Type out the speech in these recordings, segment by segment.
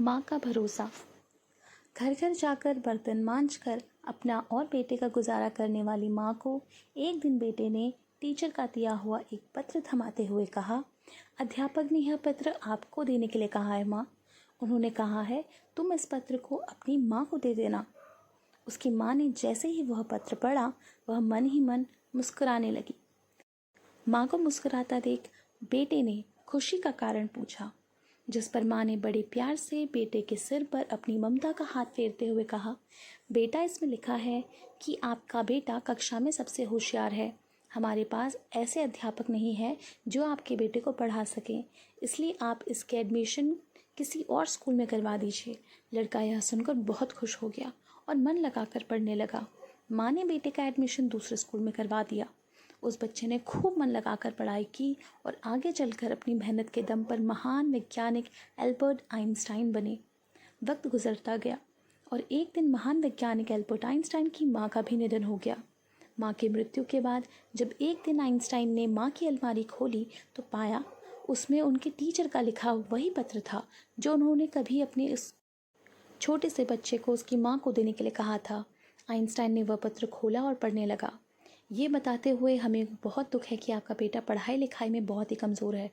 माँ का भरोसा। घर घर जाकर बर्तन मांजकर अपना और बेटे का गुजारा करने वाली माँ को एक दिन बेटे ने टीचर का दिया हुआ एक पत्र थमाते हुए कहा, अध्यापक ने यह पत्र आपको देने के लिए कहा है माँ। उन्होंने कहा है तुम इस पत्र को अपनी माँ को दे देना। उसकी माँ ने जैसे ही वह पत्र पढ़ा वह मन ही मन मुस्कुराने लगी। माँ को मुस्कुराता देख बेटे ने खुशी का कारण पूछा, जिस पर माँ ने बड़े प्यार से बेटे के सिर पर अपनी ममता का हाथ फेरते हुए कहा, बेटा इसमें लिखा है कि आपका बेटा कक्षा में सबसे होशियार है। हमारे पास ऐसे अध्यापक नहीं है जो आपके बेटे को पढ़ा सकें, इसलिए आप इसके एडमिशन किसी और स्कूल में करवा दीजिए। लड़का यह सुनकर बहुत खुश हो गया और मन लगाकर पढ़ने लगा। माँ ने बेटे का एडमिशन दूसरे स्कूल में करवा दिया। उस बच्चे ने खूब मन लगाकर पढ़ाई की और आगे चलकर अपनी मेहनत के दम पर महान वैज्ञानिक एल्बर्ट आइंस्टाइन बने। वक्त गुजरता गया और एक दिन महान वैज्ञानिक एल्बर्ट आइंस्टाइन की माँ का भी निधन हो गया। माँ की मृत्यु के बाद जब एक दिन आइंस्टाइन ने माँ की अलमारी खोली तो पाया उसमें उनके टीचर का लिखा वही पत्र था जो उन्होंने कभी अपने इस छोटे से बच्चे को उसकी माँ को देने के लिए कहा था। आइंस्टाइन ने वह पत्र खोला और पढ़ने लगा। ये बताते हुए हमें बहुत दुख है कि आपका बेटा पढ़ाई लिखाई में बहुत ही कमज़ोर है।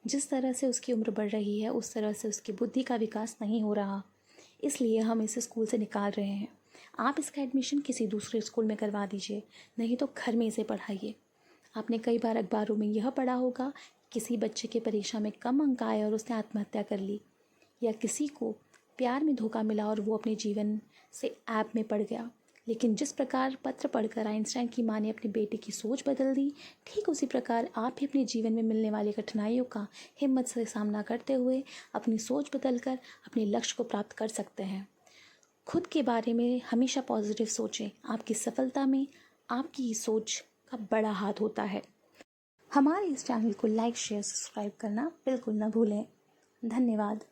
जिस तरह से उसकी उम्र बढ़ रही है उस तरह से उसकी बुद्धि का विकास नहीं हो रहा, इसलिए हम इसे स्कूल से निकाल रहे हैं। आप इसका एडमिशन किसी दूसरे स्कूल में करवा दीजिए, नहीं तो घर में इसे पढ़ाइए। आपने कई बार अखबारों में यह पढ़ा होगा किसी बच्चे के परीक्षा में कम अंक आए और उसने आत्महत्या कर ली, या किसी को प्यार में धोखा मिला और वो अपने जीवन से ऐप में पड़ गया। लेकिन जिस प्रकार पत्र पढ़कर आइंस्टाइन की माँ ने अपने बेटे की सोच बदल दी, ठीक उसी प्रकार आप भी अपने जीवन में मिलने वाली कठिनाइयों का हिम्मत से सामना करते हुए अपनी सोच बदलकर अपने लक्ष्य को प्राप्त कर सकते हैं। खुद के बारे में हमेशा पॉजिटिव सोचें। आपकी सफलता में आपकी सोच का बड़ा हाथ होता है। हमारे इस चैनल को लाइक, शेयर, सब्सक्राइब करना बिल्कुल न भूलें। धन्यवाद।